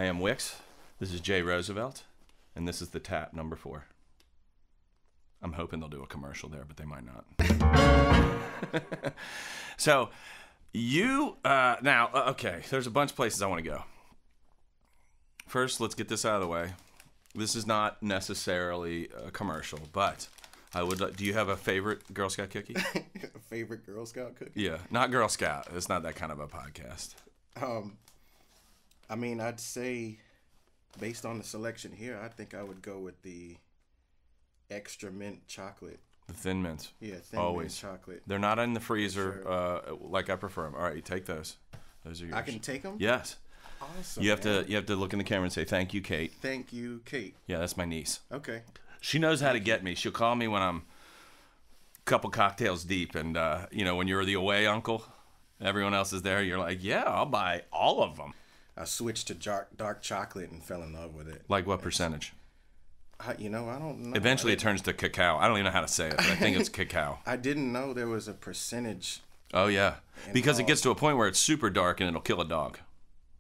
I am Wix. This is J Rosevelt, and this is the tap number 4. I'm hoping they'll do a commercial there, but they might not. So, okay, there's a bunch of places I want to go. First, let's get this out of the way. This is not necessarily a commercial, but I would. Do you have a favorite Girl Scout cookie? A favorite Girl Scout cookie? Yeah, not Girl Scout. It's not that kind of a podcast. I mean, I'd say, based on the selection here, I think I would go with the extra mint chocolate. The Thin Mints. Yeah, Thin Always. Mint chocolate. They're not in the freezer Sure. Like I prefer them. All right, you take those. Those are yours. I can take them? Yes. Awesome. You have to look in the camera and say, "Thank you, Kate." Thank you, Kate. Yeah, that's my niece. Okay. She knows how to get me. She'll call me when I'm a couple cocktails deep, and when you're the away uncle, everyone else is there. You're like, "Yeah, I'll buy all of them." I switched to dark chocolate and fell in love with it. Like what percentage? I don't know. Eventually, it turns to cacao. I don't even know how to say it, but I think it's cacao. I didn't know there was a percentage. Oh yeah, because it gets to a point where it's super dark and it'll kill a dog.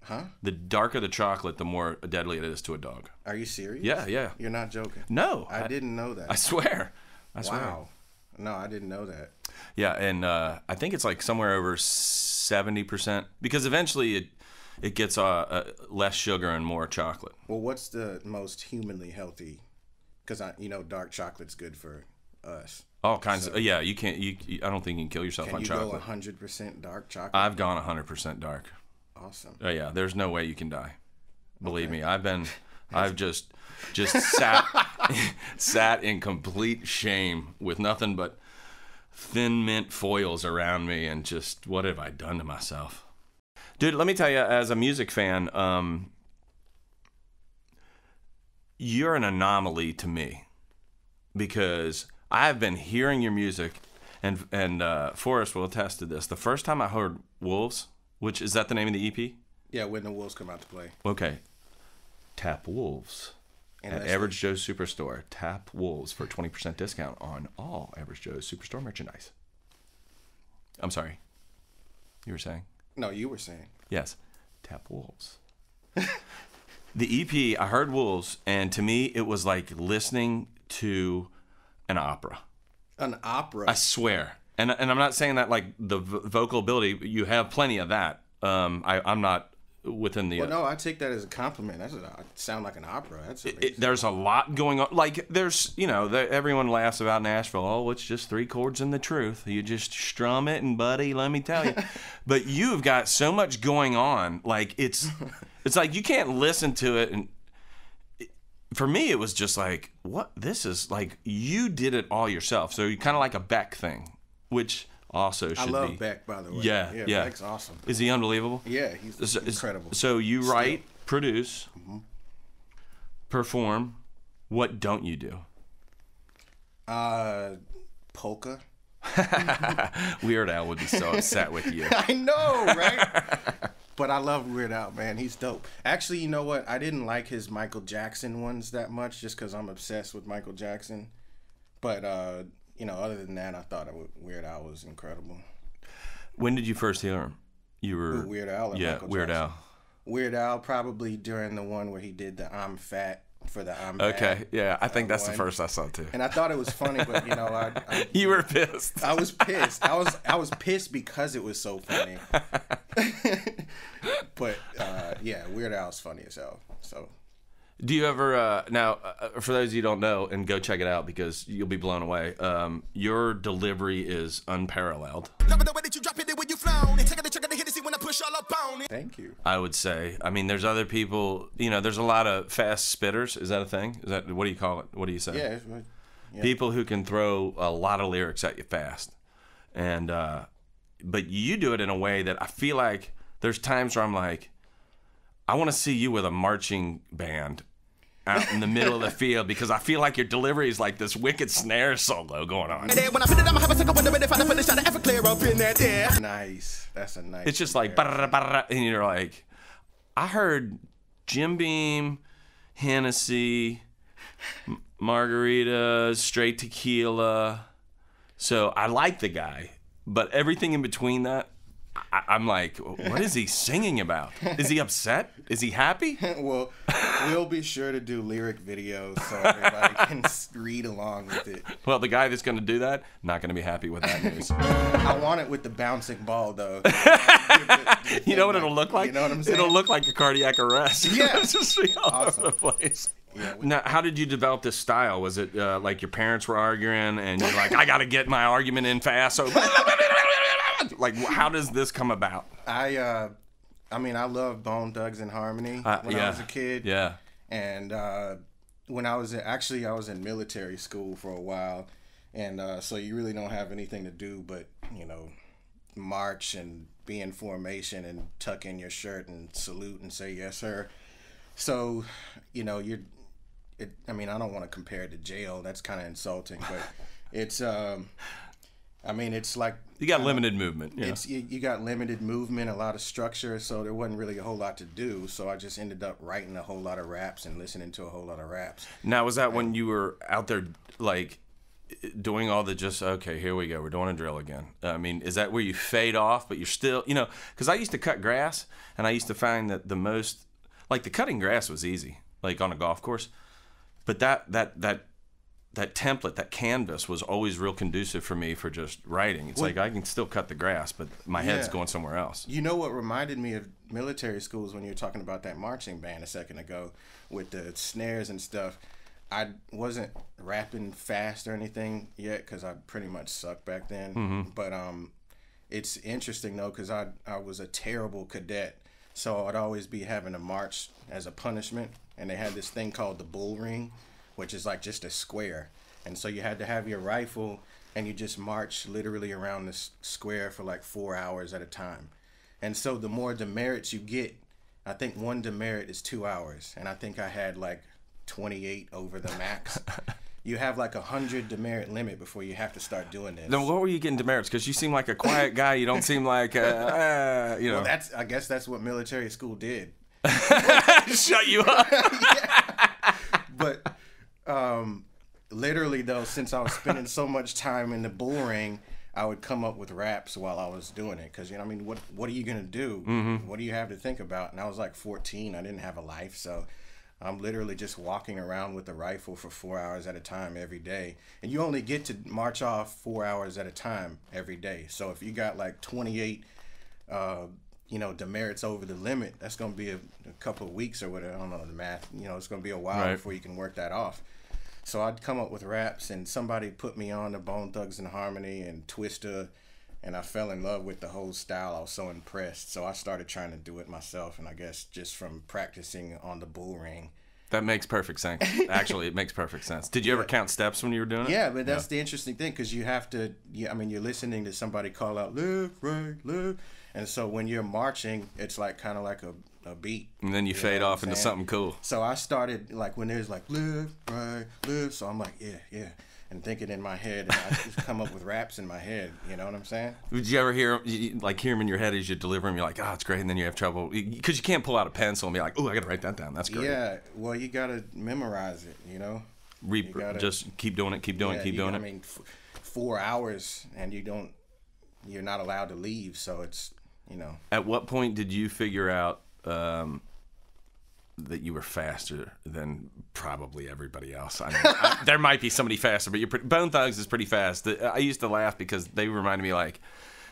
Huh? The darker the chocolate, the more deadly it is to a dog. Are you serious? Yeah. You're not joking? No. I didn't know that. I swear. Wow. No, I didn't know that. Yeah, and I think it's like somewhere over 70%, because eventually it gets less sugar and more chocolate. Well, what's the most humanly healthy? Because dark chocolate's good for us. All kinds of, yeah, you can't, I don't think you can kill yourself on chocolate. Can you go 100% dark chocolate? I've gone 100% dark. Awesome. Oh yeah, there's no way you can die. Believe me, I've just sat in complete shame with nothing but Thin Mint foils around me, and just, what have I done to myself? Dude, let me tell you, as a music fan, you're an anomaly to me, because I've been hearing your music, and Forrest will attest to this. The first time I heard Wolves, which is that the name of the EP? Yeah, When the Wolves Come Out to Play. Okay. Tap Wolves at Average Joe's Superstore. Tap Wolves for 20% discount on all Average Joe's Superstore merchandise. I'm sorry. You were saying? No, you were saying. Yes. Tap Wolves. The EP, I heard Wolves, and to me, it was like listening to an opera. An opera? I swear. And I'm not saying that like the vocal ability, you have plenty of that. I'm not within the... Well, no, I take that as a compliment. That sound like an opera. That's amazing. There's a lot going on. Like, there's, everyone laughs about Nashville. Oh, it's just 3 chords and the truth. You just strum it, and buddy, let me tell you. But you've got so much going on. Like, it's like you can't listen to it. And for me, it was just like, what? This is like, you did it all yourself. So you kind of like a Beck thing, which also should be. I love Beck, by the way. Yeah. Beck's awesome. Is he unbelievable? Yeah, he's incredible. So you write, produce, perform. What don't you do? Polka. Weird Al would be so upset with you. I know, right? But I love Weird Al, man. He's dope. Actually, you know what? I didn't like his Michael Jackson ones that much, just because I'm obsessed with Michael Jackson. But other than that, I thought Weird Al was incredible. When did you first hear him? You were Weird Al or yeah, Michael Weird Jackson? Al. Weird Al, probably during the one where he did the I'm Fat for the I'm Okay, Bad. yeah, I think that's one. the first I saw too. And I thought it was funny, but you were pissed. I was pissed. I was pissed because it was so funny. But Weird Al's funny as hell. So. Do you ever for those of you who don't know, and go check it out because you'll be blown away. Your delivery is unparalleled. Thank you. I would say. I mean, there's other people. There's a lot of fast spitters. Is that a thing? What do you call it? What do you say? Yeah. People who can throw a lot of lyrics at you fast, and but you do it in a way that I feel like there's times where I'm like, I want to see you with a marching band out in the middle of the field, because I feel like your delivery is like this wicked snare solo going on. Nice. That's a nice. It's just like, and you're like, I heard Jim Beam, Hennessy, margaritas, straight tequila. So I like the guy, but everything in between that, I'm like, what is he singing about? Is he upset? Is he happy? Well, we'll be sure to do lyric videos so everybody can read along with it. Well, the guy that's going to do that, not going to be happy with that news. I want it with the bouncing ball, though. You know what it'll look like? You know what I'm saying? It'll look like a cardiac arrest. Yeah. It's just be all Awesome. over the place. Yeah, Now, how did you develop this style? Was it like your parents were arguing and you're like, I got to get my argument in fast? So, like, how does this come about? I mean, I loved Bone Thugs and Harmony when I was a kid. Yeah. And when I was I was in military school for a while, and so you really don't have anything to do but march and be in formation and tuck in your shirt and salute and say yes sir. So I mean, I don't want to compare it to jail. That's kind of insulting, but it's I mean, it's like you got limited movement. Yeah. You got limited movement, a lot of structure, so there wasn't really a whole lot to do. So I just ended up writing a whole lot of raps and listening to a whole lot of raps. Now, was that when you were out there, like, doing all the just, okay, here we go, we're doing a drill again? I mean, is that where you fade off, but you're still, because I used to cut grass, and I used to find that the most, like, the cutting grass was easy, like on a golf course, but that template, that canvas was always real conducive for me for just writing. It's like I can still cut the grass, but my head's going somewhere else. You know what reminded me of military schools when you were talking about that marching band a second ago with the snares and stuff? I wasn't rapping fast or anything yet because I pretty much sucked back then. Mm-hmm. But it's interesting, though, because I was a terrible cadet. So I'd always be having to march as a punishment. And they had this thing called the bull ring, which is like just a square. And so you had to have your rifle and you just march literally around this square for like 4 hours at a time. And so the more demerits you get, I think one demerit is 2 hours. And I think I had like 28 over the max. You have like 100 demerit limit before you have to start doing this. Then what were you getting demerits? Because you seem like a quiet guy. You don't seem like, Well, I guess that's what military school did. Shut you up. But literally, though, since I was spending so much time in the bull ring, I would come up with raps while I was doing it. Because, I mean, what are you going to do? Mm-hmm. What do you have to think about? And I was like 14. I didn't have a life. So I'm literally just walking around with a rifle for 4 hours at a time every day. And you only get to march off 4 hours at a time every day. So if you got like 28 demerits over the limit, that's going to be a couple of weeks or whatever. I don't know the math. It's going to be a while before you can work that off. So I'd come up with raps, and somebody put me on to Bone Thugs and Harmony and Twista, and I fell in love with the whole style. I was so impressed. So I started trying to do it myself, and I guess just from practicing on the bull ring. That makes perfect sense. Actually, it makes perfect sense. Did you ever count steps when you were doing it? Yeah, but that's the interesting thing, because you have to, you're listening to somebody call out left, right, left. And so when you're marching, it's like kind of like a beat. And then you fade off into something cool. So I started, like, when there's like left, right, left. So I'm like, yeah. And thinking in my head. And I just come up with raps in my head. You know what I'm saying? Would you ever hear them in your head as you deliver them? You're like, it's great. And then you have trouble. Because you can't pull out a pencil and be like, I got to write that down. That's great. Yeah. Well, you got to memorize it, Just keep doing it, keep doing it. I mean, 4 hours and you're not allowed to leave. So it's, At what point did you figure out that you were faster than probably everybody else? I mean, there might be somebody faster, but Bone Thugs is pretty fast. I used to laugh because they reminded me like,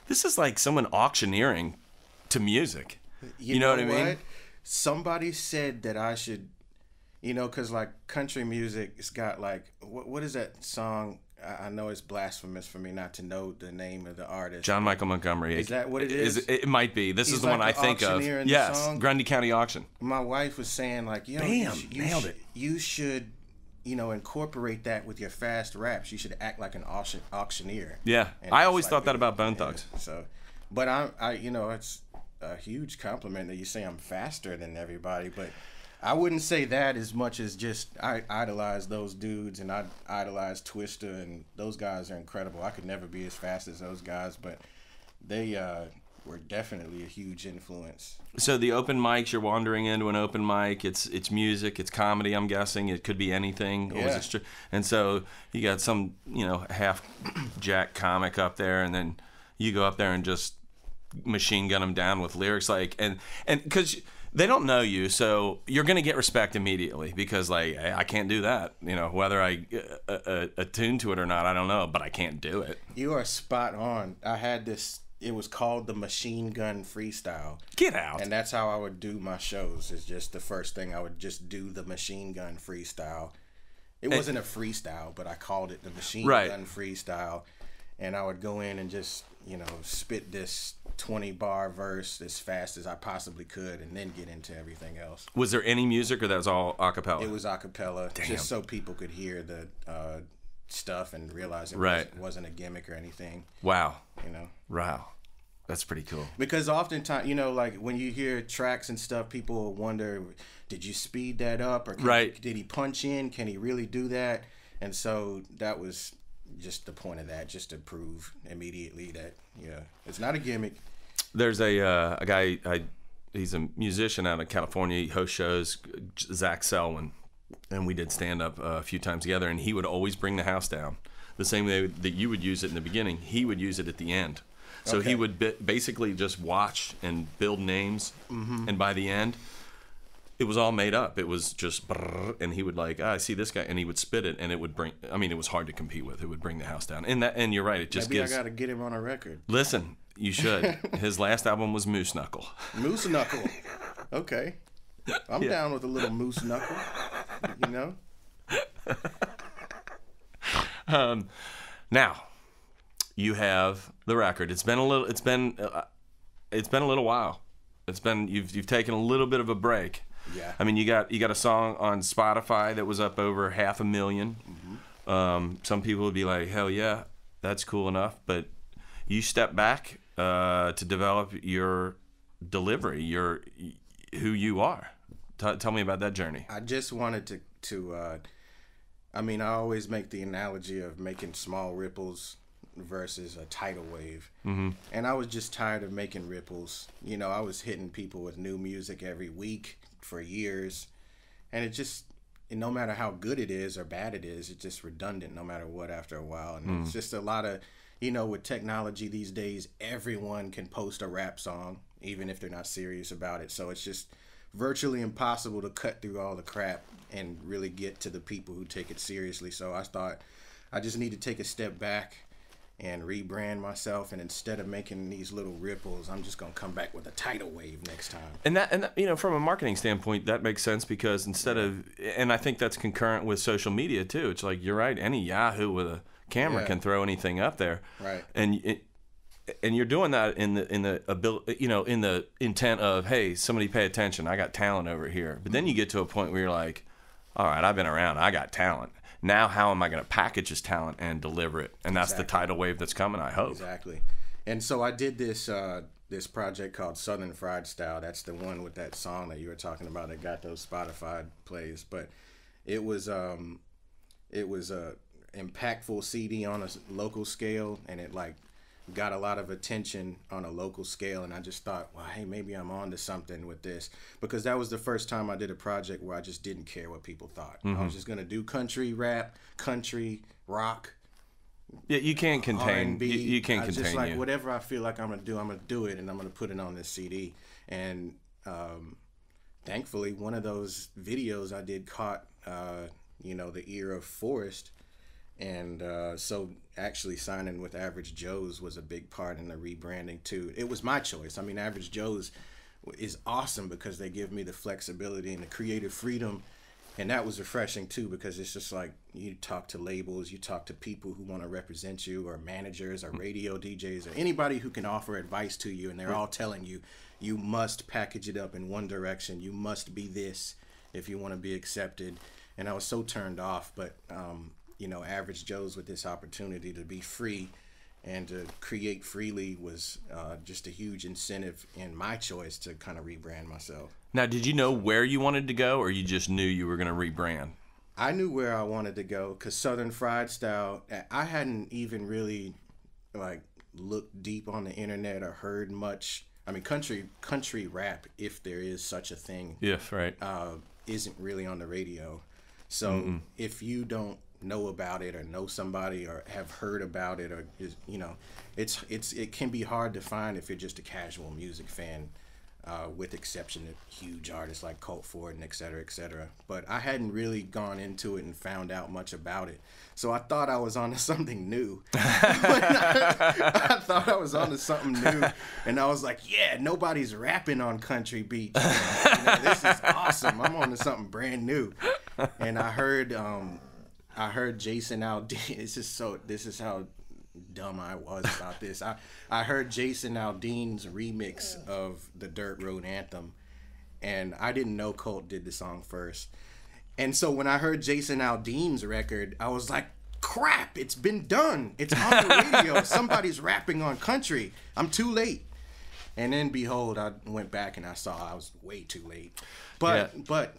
this is like someone auctioneering to music. You know what I mean? Somebody said that I should, because like country music, it's got like, what is that song? I know it's blasphemous for me not to know the name of the artist. John Michael Montgomery. Is that what it is? It might be. This is the like one I think of. Yes, Grundy County Auction. My wife was saying like, bam, nailed it. You should, incorporate that with your fast raps. You should act like an auctioneer. Yeah, I always thought that about Bone Thugs. So, but I it's a huge compliment that you say I'm faster than everybody, but I wouldn't say that as much as just I idolize those dudes, and I idolize Twista, and those guys are incredible. I could never be as fast as those guys, but they were definitely a huge influence. So the open mics, you're wandering into an open mic. It's music, it's comedy. I'm guessing it could be anything. Yeah. And so you got some half jack comic up there, and then you go up there and just machine gun them down with lyrics, like, and because they don't know you, so you're gonna get respect immediately because, like, hey, I can't do that. You know, whether I attune to it or not, I don't know, but I can't do it. You are spot on. I had this. It was called the Machine Gun Freestyle. Get out. And that's how I would do my shows. Is just the first thing I would just do the Machine Gun Freestyle. It wasn't a freestyle, but I called it the Machine Gun Freestyle. And I would go in and just, you know, spit this 20-bar verse as fast as I possibly could and then get into everything else. Was there any music, or that was all a cappella? It was a cappella, just so people could hear the stuff and realize it wasn't a gimmick or anything. Wow. You know? Wow. That's pretty cool. Because oftentimes, you know, like when you hear tracks and stuff, people wonder, did you speed that up? Or did he punch in? Can he really do that? And so that was just the point of that, just to prove immediately that, yeah, it's not a gimmick. There's a guy, he's a musician out of California. He hosts shows, Zach Selwyn, and we did stand up a few times together, and he would always bring the house down. The same way that you would use it in the beginning, he would use it at the end. So he would basically just watch and build names, and by the end, it was all made up. It was just, and he would like, I see this guy, and he would spit it, and it would bring. I mean, it was hard to compete with. It would bring the house down. And you're right. It just Maybe I got to get him on a record. Listen, you should. His last album was Moose Knuckle. Moose Knuckle. Okay, I'm down with a little Moose Knuckle. You know. Now, you have the record. It's been a little. It's been a little while. It's been you've taken a little bit of a break. Yeah. I mean, you got a song on Spotify that was up over 500,000. Some people would be like, hell yeah, that's cool enough. But you step back to develop your delivery, who you are. Tell me about that journey. I just wanted to I mean, I always make the analogy of making small ripples versus a tidal wave. And I was just tired of making ripples. You know, I was hitting people with new music every week for years, and it just, no matter how good it is or bad it is, it's just redundant no matter what after a while. And it's just a lot of, you know, with technology these days, everyone can post a rap song even if they're not serious about it. So it's just virtually impossible to cut through all the crap and really get to the people who take it seriously. So I thought I just need to take a step back and rebrand myself, and instead of making these little ripples, I'm just gonna come back with a tidal wave next time. And that, you know, from a marketing standpoint, that makes sense, because instead of, and I think that's concurrent with social media too. It's like, you're right, any Yahoo with a camera can throw anything up there, right? And you're doing that in the ability, you know, in the intent of, hey, somebody pay attention, I got talent over here. But then you get to a point where you're like, all right, I've been around, I got talent. Now, how am I going to package this talent and deliver it? And that's the tidal wave that's coming, I hope. Exactly. And so I did this this project called Southern Fried Style. That's the one with that song that you were talking about that got those Spotify plays. But it was a impactful CD on a local scale, and it like got a lot of attention on a local scale. And I just thought, well, hey, maybe I'm on to something with this, because that was the first time I did a project where I just didn't care what people thought. I was just gonna do country rap, country rock. Yeah, you can't contain. R&B. You can't contain. Just like whatever I feel like I'm gonna do it, and I'm gonna put it on this CD. And thankfully, one of those videos I did caught, you know, the ear of Forrest. And so actually signing with Average Joe's was a big part in the rebranding too. It was my choice. I mean, Average Joe's is awesome because they give me the flexibility and the creative freedom. And that was refreshing too, because it's just like, you talk to labels, you talk to people who want to represent you, or managers or radio DJs or anybody who can offer advice to you. And they're all telling you, you must package it up in one direction. You must be this if you want to be accepted. And I was so turned off, but you know, Average Joe's with this opportunity to be free and to create freely was just a huge incentive in my choice to kind of rebrand myself. Now, did you know where you wanted to go, or you just knew you were going to rebrand? I knew where I wanted to go, because Southern Fried Style, I hadn't even really like looked deep on the internet or heard much. I mean, country rap, if there is such a thing, Yes, right. isn't really on the radio. So if you don't know about it or know somebody or have heard about it, or is, you know, it can be hard to find if you're just a casual music fan, with exception of huge artists like Colt Ford and et cetera, et cetera. But I hadn't really gone into it and found out much about it. So I thought I was onto something new. I thought I was onto something new. And I was like, yeah, nobody's rapping on country beats. You know, this is awesome. I'm onto something brand new. And I heard Jason Aldean. This is how dumb I was about this. I heard Jason Aldean's remix of the Dirt Road Anthem, and I didn't know Colt did the song first. And so when I heard Jason Aldean's record, I was like, crap, it's been done. It's on the radio. Somebody's rapping on country. I'm too late. And then behold, I went back and I saw I was way too late. But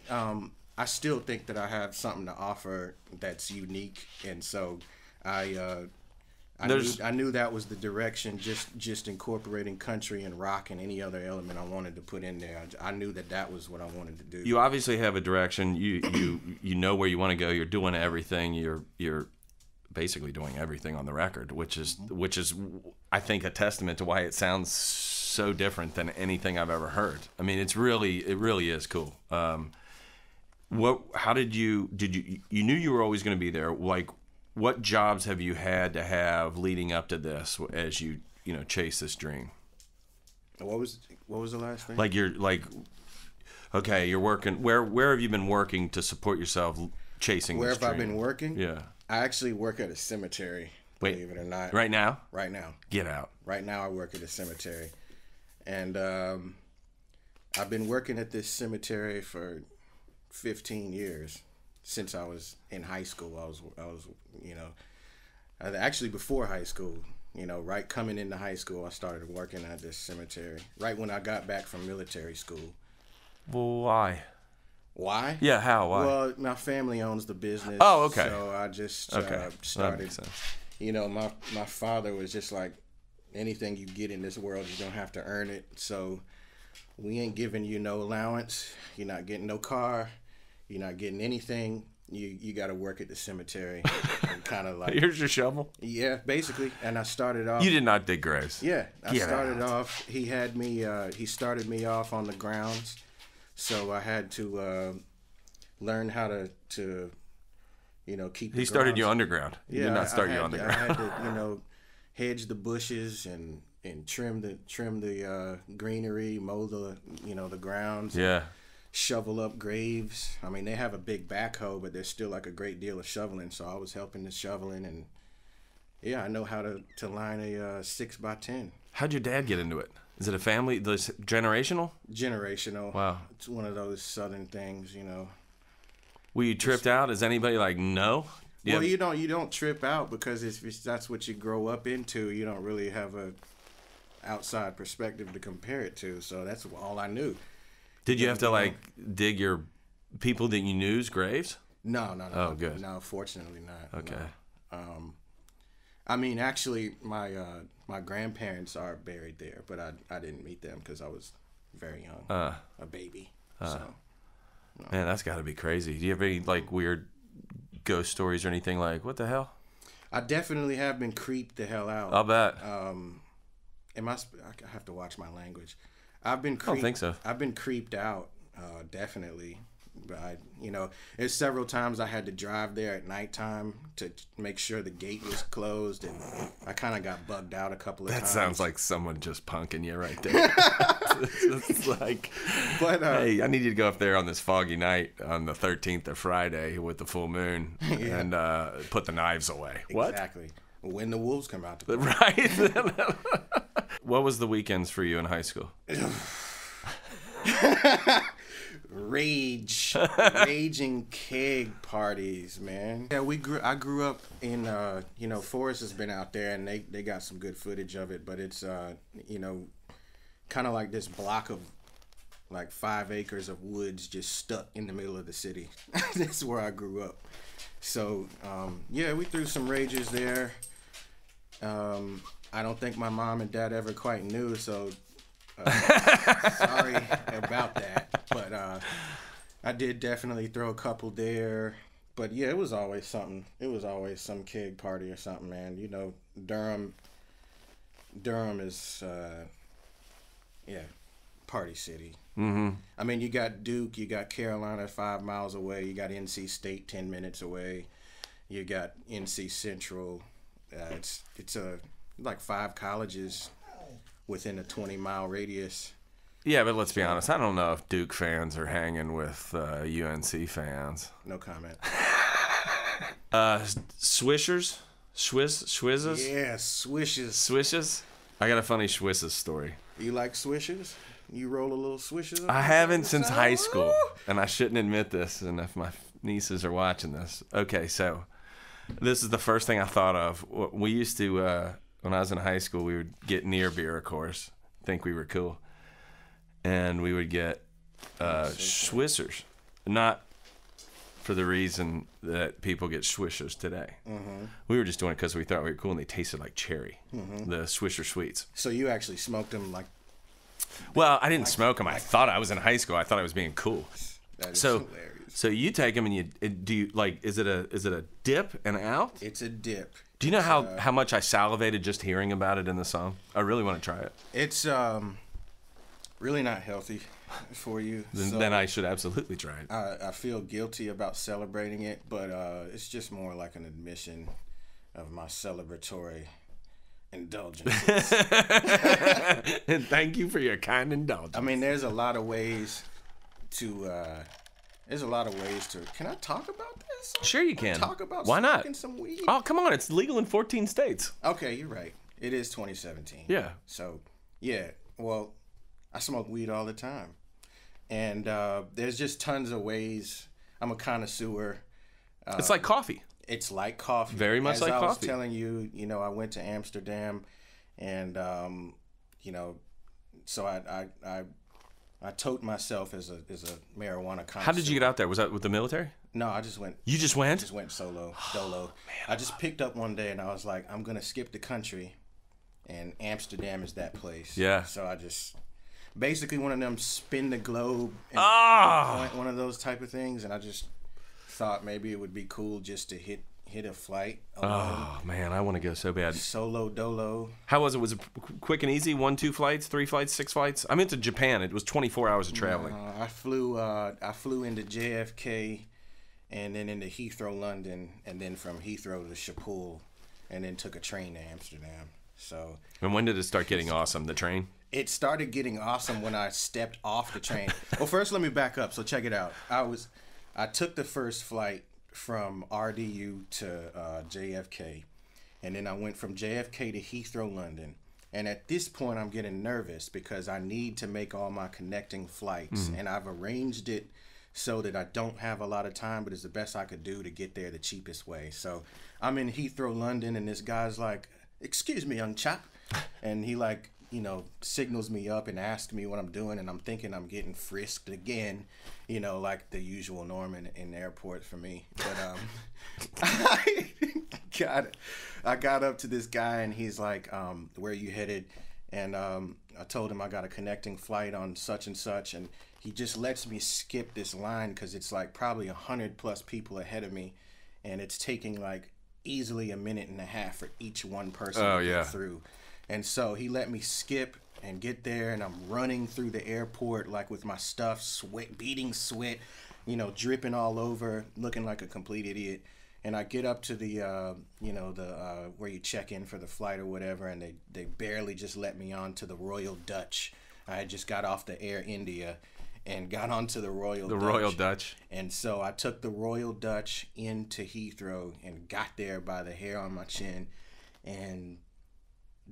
I still think that I have something to offer that's unique, and so I knew that was the direction, just incorporating country and rock and any other element I wanted to put in there. I knew that was what I wanted to do. You obviously have a direction. You know where you want to go. You're doing everything. You're basically doing everything on the record, which is I think a testament to why it sounds so different than anything I've ever heard. I mean, it really is cool. How did you knew you were always going to be there? Like, what jobs have you had to have leading up to this as you chase this dream? What was the last thing? Like, you're working. Where have you been working to support yourself chasing Where this dream? have I been working? Yeah. I actually work at a cemetery, believe it or not. Right now? Right now. Get out. Right now I work at a cemetery. And I've been working at this cemetery for 15 years. Since I was in high school. I was actually before high school, right coming into high school, I started working at this cemetery right when I got back from military school. Well, why? Why? Yeah, how? Why? Well, my family owns the business. Oh, okay. So I just started. That makes sense. My father was just like, anything you get in this world, you don't have to earn it. So we ain't giving you no allowance. You're not getting no car. You're not getting anything. You got to work at the cemetery. And kind of like, here's your shovel. Yeah, basically. And I started off. You did not dig graves. Yeah, I started off. He had me. He started me off on the grounds, so I had to learn how to keep. He started you underground. He did not start you on the ground. I had to hedge the bushes and trim the greenery, mow the grounds. Yeah. Shovel up graves. I mean, they have a big backhoe, but there's still like a great deal of shoveling. So I was helping the shoveling, and yeah, I know how to line a 6x10. How'd your dad get into it? Is it a family? Generational? Generational. Wow. It's one of those southern things, Were you tripped out? Is anybody like, no? Yeah. Well, you don't trip out because that's what you grow up into. You don't really have a outside perspective to compare it to. So that's all I knew. Did you have to dig your people that you knew's graves? No. Oh, good. No, fortunately not. Okay. No. I mean, actually, my grandparents are buried there, but I didn't meet them because I was very young, a baby. So, no. Man, that's got to be crazy. Do you have any weird ghost stories or anything like? What the hell? I definitely have been creeped the hell out. I'll bet. I have to watch my language. I don't think so. I've been creeped out, definitely. But there's several times I had to drive there at nighttime to make sure the gate was closed, and I kind of got bugged out a couple of times. That sounds like someone just punking you right there. It's like, hey, I need you to go up there on this foggy night on the 13th of Friday with the full moon and put the knives away. Exactly. What? When the wolves come out. Right. What was the weekends for you in high school? Raging keg parties, man. Yeah, I grew up in Forrest has been out there, and they got some good footage of it, but it's kind of like this block of 5 acres of woods just stuck in the middle of the city. That's where I grew up. So we threw some rages there. I don't think my mom and dad ever quite knew, so sorry about that. But I did definitely throw a couple there. But yeah, it was always something. It was always some keg party or something, man. You know, Durham is, yeah, party city. Mm-hmm. I mean, you got Duke, you got Carolina 5 miles away, you got NC State 10 minutes away, you got NC Central. It's like 5 colleges within a 20-mile radius. Yeah, but let's be honest. I don't know if Duke fans are hanging with UNC fans. No comment. Swishers? Swizzes? Yeah, swishes. Swishes? I got a funny Swisses story. You like swishes? You roll a little swishes? I haven't since high school, and I shouldn't admit this, and if my nieces are watching this. Okay, so this is the first thing I thought of. We used to, when I was in high school, we would get near beer, of course, think we were cool. And we would get Swissers, not for the reason that people get Swishers today. Mm-hmm. We were just doing it because we thought we were cool, and they tasted like cherry, the Swisher Sweets. So you actually smoked them like... Well, I didn't smoke them. I thought I was in high school. I thought I was being cool. That is hilarious. So you take them and is it a dip and out? It's a dip. Do you know how much I salivated just hearing about it in the song? I really want to try it. It's really not healthy for you. Then I should absolutely try it. I feel guilty about celebrating it, but it's just more like an admission of my celebratory indulgences. And thank you for your kind indulgence. I mean, there's a lot of ways to. Can I talk about this? Sure, you can. Talk about why not? Smoking some weed. Oh, come on! It's legal in 14 states. Okay, you're right. It is 2017. Yeah. So, yeah. Well, I smoke weed all the time, and there's just tons of ways. I'm a connoisseur. It's like coffee. It's like coffee. Very much like coffee. I was telling you, I went to Amsterdam, and so I tote myself as a marijuana connoisseur. How did you get out there? Was that with the military? No, I just went. You just went? I just went solo, dolo. I just picked up one day, and I was like, I'm gonna skip the country, and Amsterdam is that place. Yeah. So I just basically one of them spin the globe and one of those type of things, and I just thought maybe it would be cool just to hit a flight alone. Oh man, I want to go so bad. Solo dolo. How was it? Was it quick and easy? 1, 2 flights, 3 flights, 6 flights? I went to Japan. It was 24 hours of traveling. I flew into JFK, and then into Heathrow, London, and then from Heathrow to Schiphol, and then took a train to Amsterdam. So. And when did it start getting awesome? The train? It started getting awesome when I stepped off the train. Well, first let me back up. So check it out. I took the first flight from RDU to JFK, and then I went from JFK to Heathrow, London. And at this point, I'm getting nervous because I need to make all my connecting flights, and I've arranged it so that I don't have a lot of time, but it's the best I could do to get there the cheapest way. So I'm in Heathrow, London, and this guy's like, "Excuse me, young chap," and he signals me up and asks me what I'm doing, and I'm thinking I'm getting frisked again, like the usual norm in the airport for me. But I got up to this guy, and he's like, "Where are you headed?" And I told him I got a connecting flight on such and such, and he just lets me skip this line because it's like probably 100+ people ahead of me, and it's taking like easily a minute and a half for each one person to get through. And so he let me skip and get there, and I'm running through the airport like with my stuff, beating sweat, dripping all over, looking like a complete idiot. And I get up to the where you check in for the flight or whatever, and they barely just let me on to the Royal Dutch. I had just got off the Air India and got onto the Royal Dutch. And so I took the Royal Dutch into Heathrow and got there by the hair on my chin. And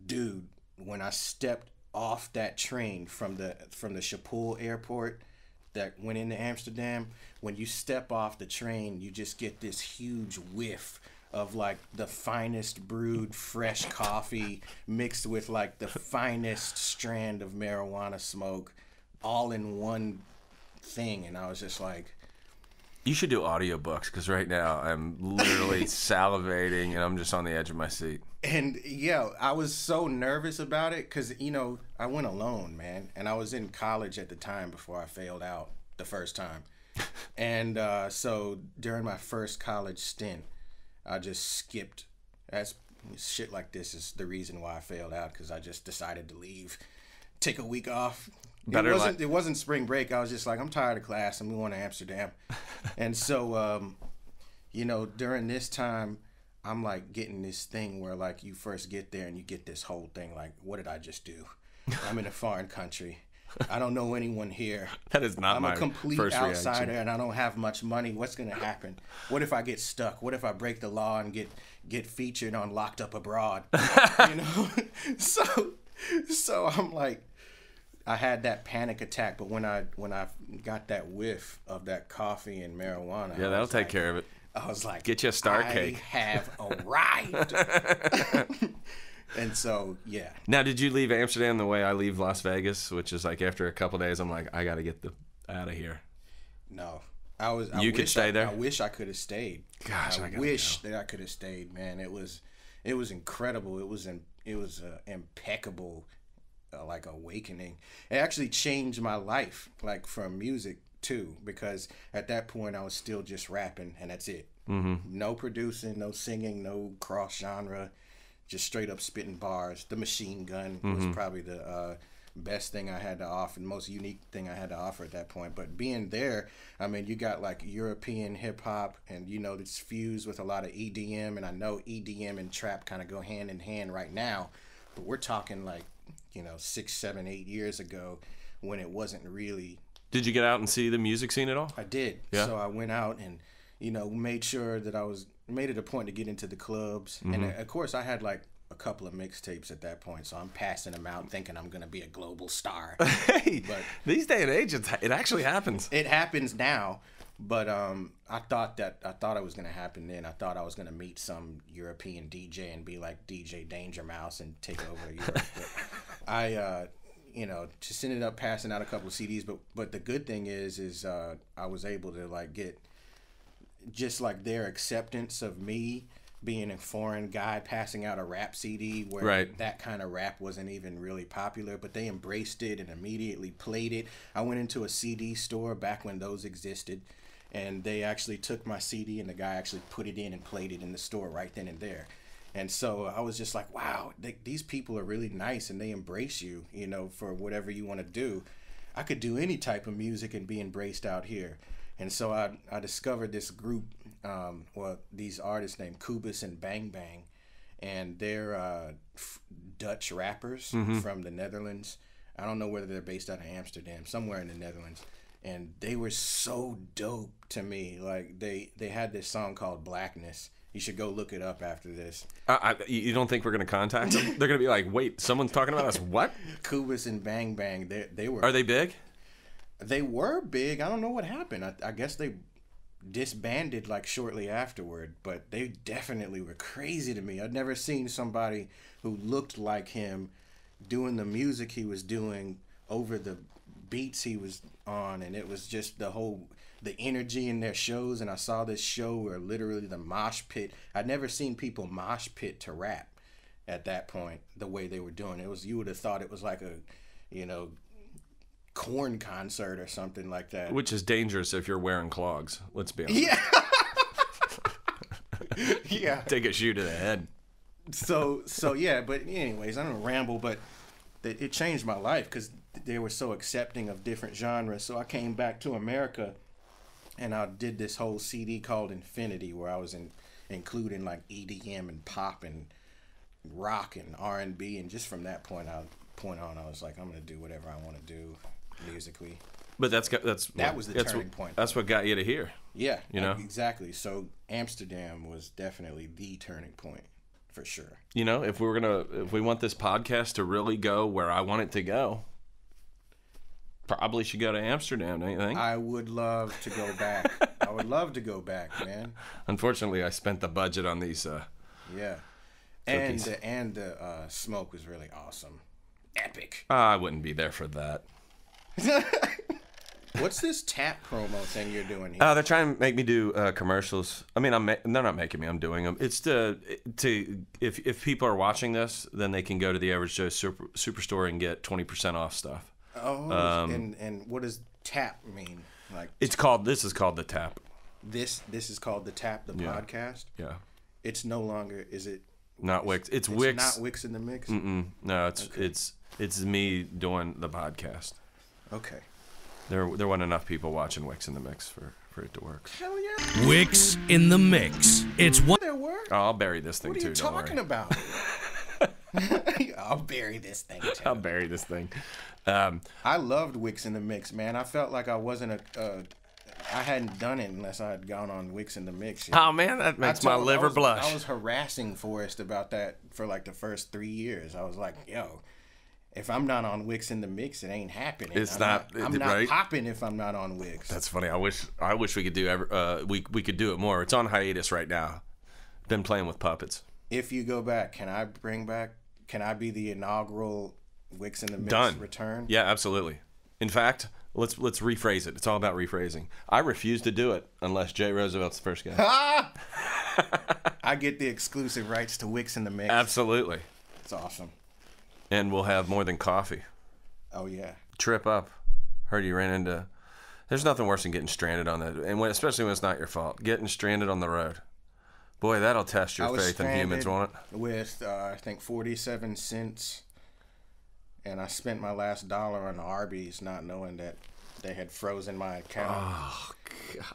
dude, when I stepped off that train from the Schiphol airport that went into Amsterdam, when you step off the train, you just get this huge whiff of like the finest brewed fresh coffee mixed with like the finest strand of marijuana smoke all in one thing. And I was just like, you should do audiobooks, because right now I'm literally salivating and I'm just on the edge of my seat. And yeah, I was so nervous about it because, I went alone, man. And I was in college at the time before I failed out the first time. And so during my first college stint, I just skipped. That's shit like this is the reason why I failed out, because I just decided to leave, take a week off. It wasn't spring break. I was just like, I'm tired of class. I'm going to Amsterdam. And so, you know, during this time, I'm like getting this thing where like you first get there and you get this whole thing like, what did I just do? I'm in a foreign country. I don't know anyone here. That is not my I'm a complete first outsider reaction. and I don't have much money. What's going to happen? What if I get stuck? What if I break the law and get featured on Locked Up Abroad? You know? So I'm like, I had that panic attack, but when I got that whiff of that coffee and marijuana, Yeah, that'll take care of it. I was like, Get you a star cake. I have arrived. And so, yeah. Now, did you leave Amsterdam the way I leave Las Vegas, which is like after a couple days, I'm like, I got to get out of here. No. You could stay there? I wish I could have stayed. Gosh, I wish that I could have stayed, man. It was incredible. It was impeccable, like awakening. It actually changed my life, like from music too, because at that point I was still just rapping and that's it. Mm-hmm. No producing, no singing, no cross genre. Just straight up spitting bars. The Machine Gun was probably the best thing I had to offer, the most unique thing I had to offer at that point. But being there, I mean, you got like European hip hop, and you know it's fused with a lot of EDM, and I know EDM and trap kind of go hand in hand right now, but we're talking like, you know, 6, 7, 8 years ago when it wasn't really. Did you get out and see the music scene at all? I did. Yeah. So I went out and, you know, made sure that made it a point to get into the clubs. And of course I had like a couple of mixtapes at that point, so I'm passing them out thinking I'm gonna be a global star. Hey, but these day and age, it actually happens. It happens now, but I thought it was gonna happen then. I thought I was gonna meet some European DJ and be like DJ Danger Mouse and take over Europe. But I you know, just ended up passing out a couple of CDs. But the good thing is I was able to like get just like their acceptance of me being a foreign guy passing out a rap CD where that kind of rap wasn't even really popular, but they embraced it and immediately played it. I went into a CD store back when those existed, and they actually took my CD and the guy actually put it in and played it in the store right then and there. And so I was just like, wow, these people are really nice and they embrace you, you know, for whatever you want to do. I could do any type of music and be embraced out here. And so I discovered this group, these artists named Kubus and Bang Bang, and they're Dutch rappers from the Netherlands. I don't know whether they're based out of Amsterdam, somewhere in the Netherlands. And they were so dope to me. Like they had this song called Blackness. You should go look it up after this. You don't think we're going to contact them? They're going to be like, wait, someone's talking about us? What? Kubus and Bang Bang, they were... Are they big? They were big. I don't know what happened. I guess they disbanded like shortly afterward, but they definitely were crazy to me. I'd never seen somebody who looked like him doing the music he was doing over the beats he was on, and it was just the energy in their shows. And I saw this show where literally the mosh pit, I'd never seen people mosh pit to rap at that point the way they were doing it. You would have thought it was like a, you know, Corn concert or something like that. Which is dangerous if you're wearing clogs, let's be honest. Yeah. Yeah. Take a shoe to the head. So yeah, but anyways, I don't ramble, but it changed my life because they were so accepting of different genres. So I came back to America and I did this whole CD called Infinity, where I was including like EDM and pop and rock and R&B, and just from that point on, I was like, I'm gonna do whatever I want to do musically. But that was the turning point. That's what got you to here. Yeah, you know, exactly. So Amsterdam was definitely the turning point for sure. You know, if we want this podcast to really go where I want it to go, probably should go to Amsterdam, don't you think? I would love to go back. I would love to go back, man. Unfortunately, I spent the budget on these. Yeah, cookies. and the smoke was really awesome. Epic. I wouldn't be there for that. What's this tap promo thing you're doing here? They're trying to make me do commercials. I mean, they're not making me. I'm doing them. It's if people are watching this, then they can go to the Average Joe Superstore and get 20% off stuff. Oh, and what does tap mean? Like This is called The Tap. this is called The Tap, the podcast. Yeah. It's no longer. Is it? Not Wix. It's It's Wix. not Wix in the Mix. No, it's me doing the podcast. Okay. There weren't enough people watching Wix in the Mix for it to work. Hell yeah. Wix in the Mix. It's one. There were. Oh, I'll bury this thing What are too. you Don't talking worry. about? I'll bury this thing too. I'll bury this thing. I loved Wix in the Mix, man. I felt like I wasn't I hadn't done it unless I had gone on Wix in the Mix. Oh man, that makes my liver blush. I was harassing Forrest about that for like the first 3 years. I was like, yo, if I'm not on Wix in the Mix, it ain't happening. I'm not popping if I'm not on Wix. That's funny. I wish we could do we could do it more. It's on hiatus right now. Been playing with puppets. If you go back, can I be the inaugural Wix in the Mix Done. return? Yeah, absolutely. In fact, let's rephrase it. It's all about rephrasing. I refuse to do it unless J Roosevelt's the first guy. I get the exclusive rights to Wix in the Mix. Absolutely. It's awesome. And we'll have more than coffee. Oh yeah. Trip up. Heard you ran into. There's nothing worse than getting stranded on that, and especially when it's not your fault. Getting stranded on the road. Boy, that'll test your faith in humans, won't it? With I think 47 cents, and I spent my last dollar on Arby's, not knowing that they had frozen my account. Oh God.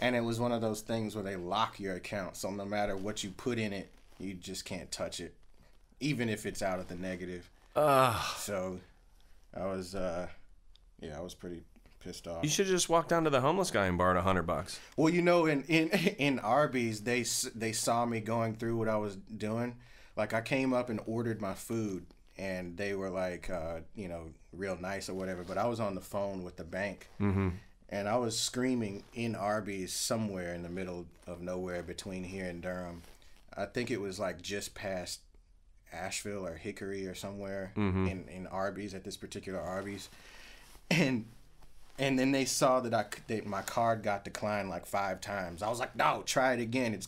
And it was one of those things where they lock your account, so no matter what you put in it, you just can't touch it, even if it's out of the negative. So I was pretty pissed off. You should just walk down to the homeless guy and borrow $100. Well, you know, in Arby's, they saw me going through what I was doing. Like, I came up and ordered my food, and they were like, real nice or whatever. But I was on the phone with the bank, and I was screaming in Arby's somewhere in the middle of nowhere between here and Durham. I think it was like just past Asheville or Hickory or somewhere in Arby's, at this particular Arby's, and then they saw that my card got declined like 5 times. I was like, no, try it again. It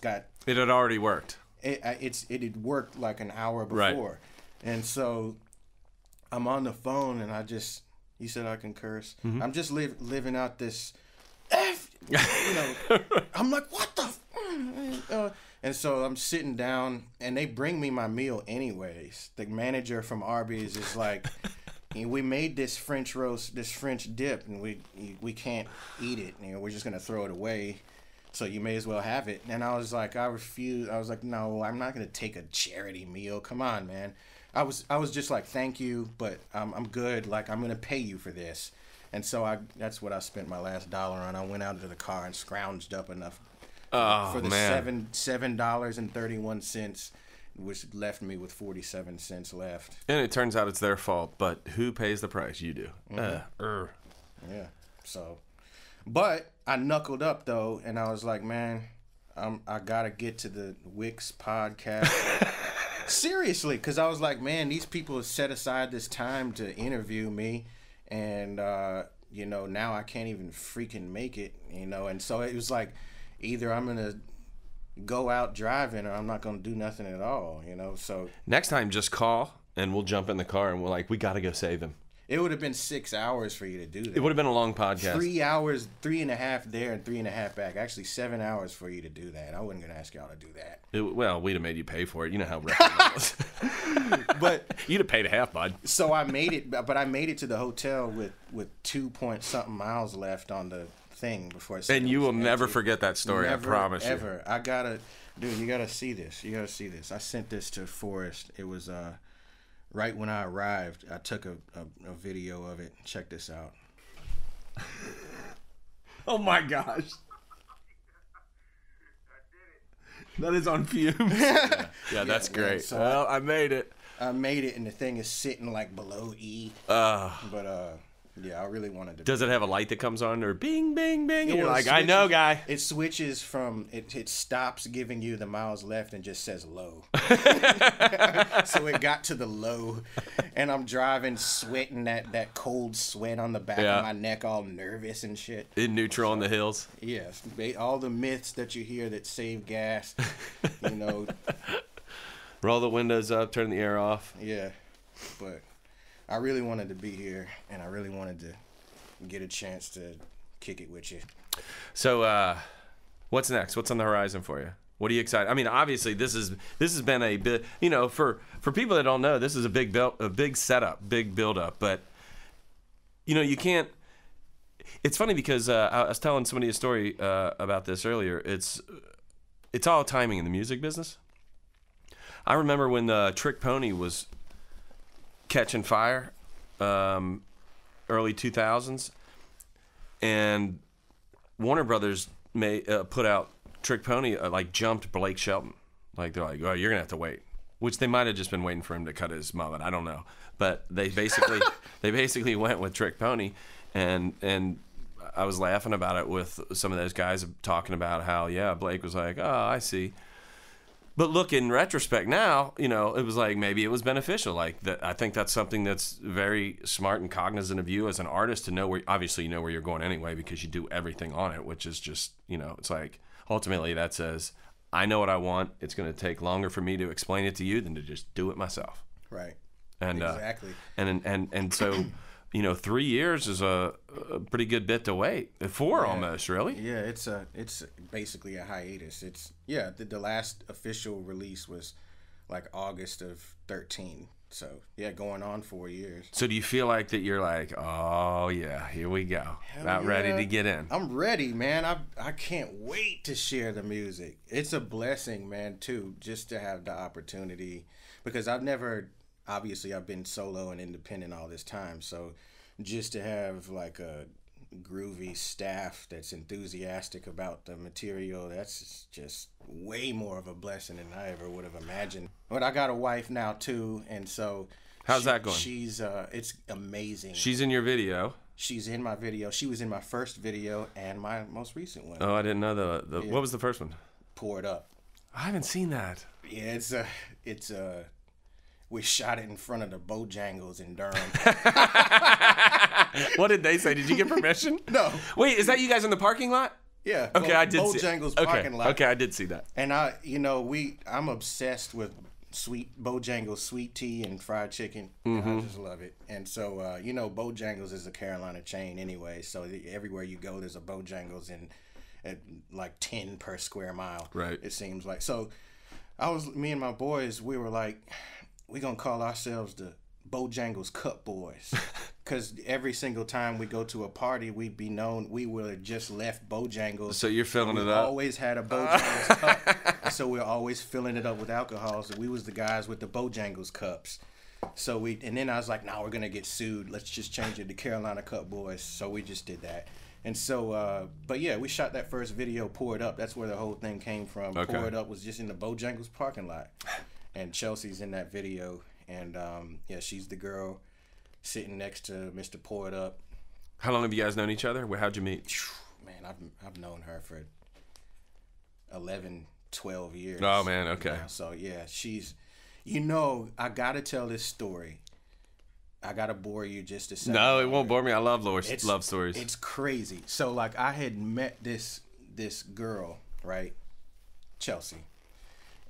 had already worked. It had worked like an hour before. Right. And so I'm on the phone and you said I can curse. I'm just living out this I'm like, what the and so I'm sitting down and they bring me my meal anyways. The manager from Arby's is like, we made this French roast, this French dip, and we can't eat it. We're just gonna throw it away. So you may as well have it. And I was like, I refused. I was like, no, I'm not gonna take a charity meal. Come on, man. I was just like, thank you, but I'm good. Like, I'm gonna pay you for this. And so that's what I spent my last dollar on. I went out into the car and scrounged up enough for the $7.31, which left me with 47 cents left. And it turns out it's their fault, but who pays the price? You do. Yeah. So, but I knuckled up though, and I was like, man, I gotta get to the Wix podcast. Seriously, because I was like, man, these people have set aside this time to interview me, and now I can't even freaking make it, and so it was like, either I'm gonna go out driving or I'm not gonna do nothing at all, so Next time, just call and we'll jump in the car and we're like, we gotta go save him. it would have been 6 hours for you to do that. It would have been a long podcast. 3 hours, 3.5 there and 3.5 back. Actually, 7 hours for you to do that. I wasn't gonna ask y'all to do that. We'd have made you pay for it. You know how reckless it was. But you'd have paid a half, bud. So I made it, but I made it to the hotel with 2-point-something miles left on the thing before. And you will never forget that story. Never, I promise you. Ever. Dude, you gotta see this. You gotta see this. I sent this to Forrest. It was right when I arrived. I took a video of it. Check this out. Oh my gosh. That is on fumes. Yeah, that's great. So well, I made it. I made it, and the thing is sitting like below E. Yeah, I really wanted to. Does it have a light that comes on, or bing, bing, bing? And you're Well, like, I know, guy. It switches from it stops giving you the miles left and just says low. So it got to the low, and I'm driving, sweating that cold sweat on the back of my neck, all nervous and shit. In neutral on the hills. Yes, all the myths that you hear that save gas, Roll the windows up, turn the air off. Yeah, but I really wanted to be here, and I really wanted to get a chance to kick it with you. So, what's next? What's on the horizon for you? What are you excited? I mean, obviously, this has been a bit. You know, for people that don't know, this is a big setup, big build up. But you know, you can't. It's funny because I was telling somebody a story about this earlier. It's all timing in the music business. I remember when Trick Pony was catching fire, early 2000s, and Warner Brothers put out Trick Pony, like jumped Blake Shelton. Like they're like, oh, you're gonna have to wait, which they might have just been waiting for him to cut his mullet. I don't know, but they basically went with Trick Pony, and I was laughing about it with some of those guys talking about how Blake was like, oh, I see. But look, in retrospect now, you know, it was like maybe it was beneficial. Like that, I think that's something that's very smart and cognizant of you as an artist to know where. Obviously, you know where you're going anyway because you do everything on it, which is just, you know, it's like ultimately that says I know what I want. It's going to take longer for me to explain it to you than to just do it myself. Right. And exactly. And so, you know, 3 years is a pretty good bit to wait. 4 almost, really. Yeah, it's basically a hiatus. It's the last official release was like August of 13. So yeah, going on 4 years. So do you feel like that you're like, oh yeah, here we go, about ready to get in? I'm ready, man. I can't wait to share the music. It's a blessing, man, too, just to have the opportunity, because I've been solo and independent all this time. So just to have like a groovy staff that's enthusiastic about the material, that's just way more of a blessing than I ever would have imagined. But I got a wife now too, and so how's that going? She's it's amazing. She's in your video. She's in my video. She was in my first video and my most recent one. Oh, I didn't know the what was the first one? Pour It Up. I haven't seen that. Yeah, it's we shot it in front of the Bojangles in Durham. What did they say? Did you get permission? No. Wait, is that you guys in the parking lot? Yeah. Okay, I did see Bojangles parking lot. Okay, I did see that. And I'm obsessed with Bojangles sweet tea and fried chicken. I just love it. And so, Bojangles is a Carolina chain anyway. So everywhere you go, there's a Bojangles at like 10 per square mile. Right. It seems like. So me and my boys, we were like, we're going to call ourselves the Bojangles Cup Boys. Because every single time we go to a party, we'd be known, we would have just left Bojangles. So you're filling it up? We always had a Bojangles cup. So we're always filling it up with alcohol. So we was the guys with the Bojangles cups. And then I was like, we're going to get sued. Let's just change it to Carolina Cup Boys. So we just did that. And so, but yeah, we shot that first video, Pour It Up. That's where the whole thing came from. Okay. Pour It Up was just in the Bojangles parking lot. And Chelsea's in that video. And she's the girl sitting next to Mr. Pour It Up. How long have you guys known each other? How'd you meet? Man, I've known her for 11, 12 years. Oh, man, okay. So, yeah, she's... I got to tell this story. I got to bore you just a second. No, it won't bore me. I love love stories. It's crazy. So, like, I had met this girl, right? Chelsea.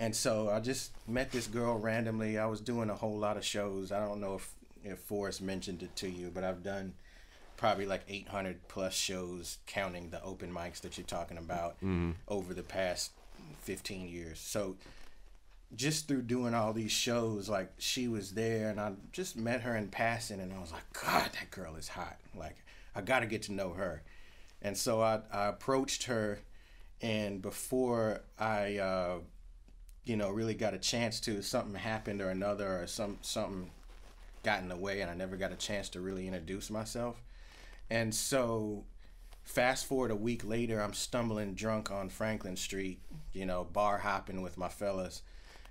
And so I just met this girl randomly. I was doing a whole lot of shows. I don't know if Forrest mentioned it to you, but I've done probably like 800 plus shows, counting the open mics that you're talking about, over the past 15 years. So just through doing all these shows, like, she was there, and I just met her in passing, and I was like, God, that girl is hot. Like, I got to get to know her. And so I approached her, and before I... really got a chance to, something happened or another, or something got in the way, and I never got a chance to really introduce myself. And so fast forward a week later, I'm stumbling drunk on Franklin Street, bar hopping with my fellas,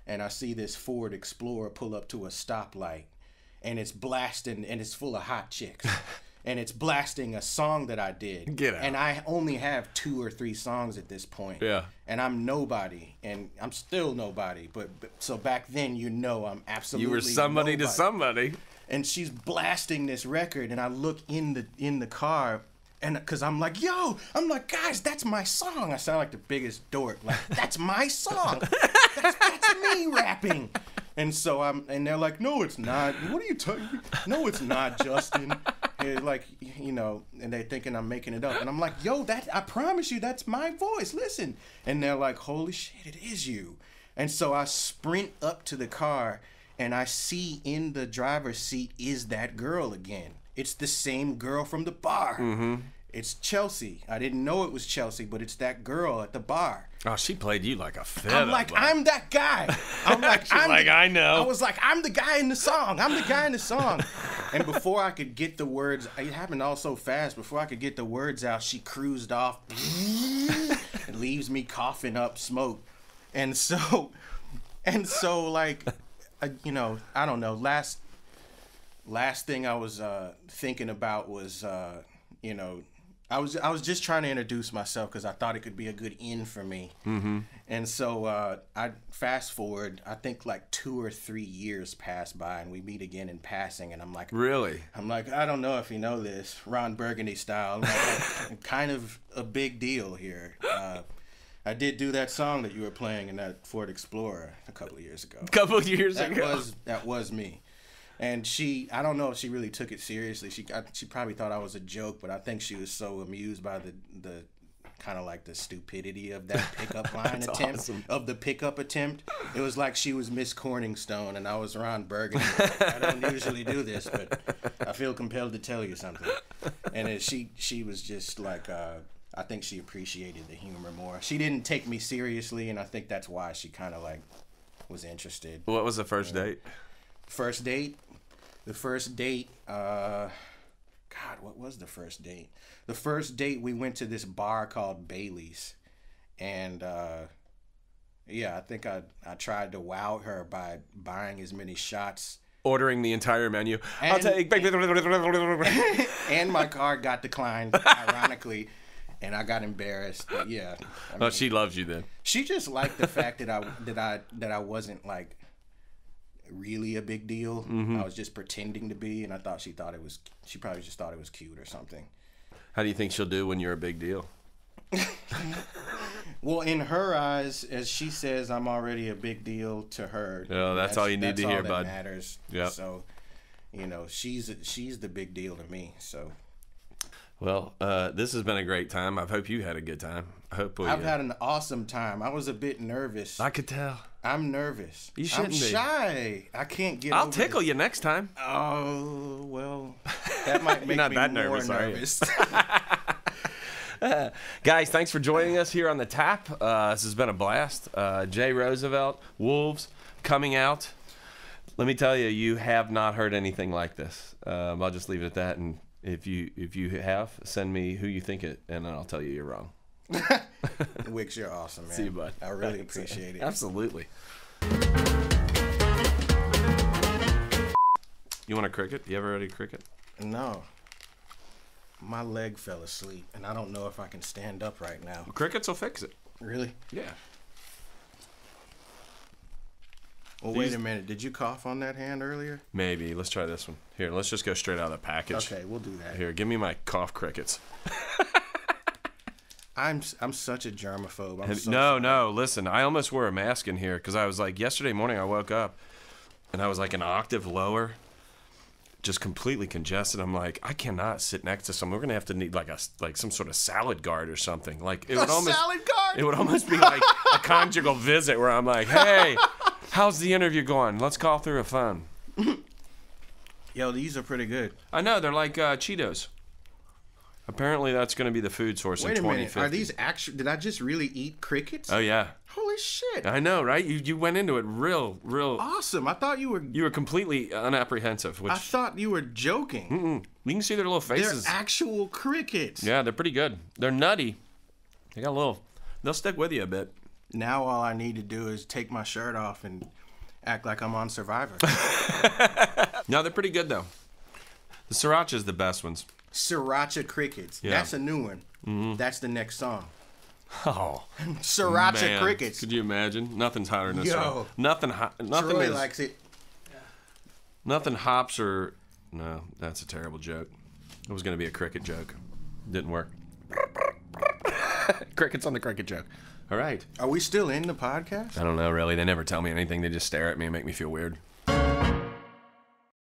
and I see this Ford Explorer pull up to a stoplight, and it's blasting, and it's full of hot chicks. And it's blasting a song that I did. Get out. And I only have 2 or 3 songs at this point. Yeah. And I'm nobody. And I'm still nobody. But so back then, I'm absolutely You were somebody nobody. To somebody. And she's blasting this record. And I look in the car. And because I'm like, guys, that's my song. I sound like the biggest dork. Like, that's my song. That's me rapping. And so and they're like, no, it's not. What are you talking? No, it's not, Justin. Like, you know, and they're thinking I'm making it up. And I'm like, yo, I promise you, that's my voice. Listen. And they're like, holy shit, it is you. And so I sprint up to the car, and I see in the driver's seat is that girl again. It's the same girl from the bar. Mm-hmm. It's Chelsea. I didn't know it was Chelsea, but it's that girl at the bar. Oh, she played you like a fiddle. I'm like, I'm that guy. I'm like, I know. I was like, I'm the guy in the song. I'm the guy in the song. And before I could get the words, it happened all so fast. Before I could get the words out, she cruised off and leaves me coughing up smoke. And so like, you know, I don't know. Last thing I was thinking about was, you know, I was just trying to introduce myself because I thought it could be a good in for me. Mm-hmm. And so I fast forward, I think like 2 or 3 years pass by, and we meet again in passing, and I'm like, really? I'm like, I don't know if you know this, Ron Burgundy style. Like, kind of a big deal here. I did do that song that you were playing in that Ford Explorer a couple of years ago. That was me. And I don't know if she really took it seriously. She probably thought I was a joke, but I think she was so amused by the kind of like the stupidity of that pickup line attempt. Awesome. Of the pickup attempt. It was like she was Miss Corningstone and I was Ron Burgundy. I don't usually do this, but I feel compelled to tell you something. And she was just like, I think she appreciated the humor more. She didn't take me seriously, and I think that's why she kind of like was interested. What was the first date? The first date, God, what was the first date? The first date, we went to this bar called Bailey's. And, yeah, I think I tried to wow her by buying as many shots. Ordering the entire menu. I'll take... And my card got declined, ironically. And I got embarrassed. But, yeah. I mean, she loves you then. She just liked the fact that I wasn't, like, really a big deal. Mm-hmm. I was just pretending to be, and I thought she probably just thought it was cute or something. How do you think she'll do when you're a big deal? Well, in her eyes, as she says, I'm already a big deal to her. Oh, that's all you need to hear, bud. That matters. Yeah. So, you know, she's the big deal to me. So. Well, this has been a great time. I hope you had a good time. I've had an awesome time. I was a bit nervous. I could tell. I'm nervous. You shouldn't be. I'm shy. I can't get. I'll tickle you next time. Oh well, that might make not me that more nervous. Guys, thanks for joining us here on the Tap. This has been a blast. J Rosevelt, Wolves, coming out. Let me tell you, you have not heard anything like this. I'll just leave it at that. And if you have, send me who you think it, and then I'll tell you you're wrong. Wix, you're awesome, man. See you, bud. I really appreciate it. Absolutely. You want a cricket? You ever had a cricket? No. My leg fell asleep, and I don't know if I can stand up right now. Crickets will fix it. Really? Yeah. Well, wait a minute. Did you cough on that hand earlier? Maybe. Let's try this one. Here, let's just go straight out of the package. Okay, we'll do that. Here, give me my cough crickets. I'm such a germaphobe. No. Listen, I almost wore a mask in here because I was like, yesterday morning I woke up and I was like an octave lower, just completely congested. I'm like, I cannot sit next to someone. We're gonna have to need like some sort of salad guard or something. Like it would almost salad guard. It would almost be like a conjugal visit where I'm like, hey, how's the interview going? Let's call through a phone. Yo, these are pretty good. I know they're like Cheetos. Apparently, that's going to be the food source in 2050. Wait a minute. Are these actually... Did I just really eat crickets? Oh, yeah. Holy shit. I know, right? You went into it real... Awesome. I thought you were... You were completely unapprehensive. I thought you were joking. Mm-mm. You can see their little faces. They're actual crickets. Yeah, they're pretty good. They're nutty. They got a little... They'll stick with you a bit. Now all I need to do is take my shirt off and act like I'm on Survivor. No, they're pretty good, though. The Sriracha's the best ones. Sriracha crickets. Yeah. That's a new one. Mm-hmm. That's the next song. Oh, Sriracha crickets. Could you imagine? Nothing's hotter than this. Yo, nothing Troy likes it. Nothing hops or no. That's a terrible joke. It was going to be a cricket joke. Didn't work. Crickets on the cricket joke. All right. Are we still in the podcast? I don't know, really. They never tell me anything. They just stare at me and make me feel weird.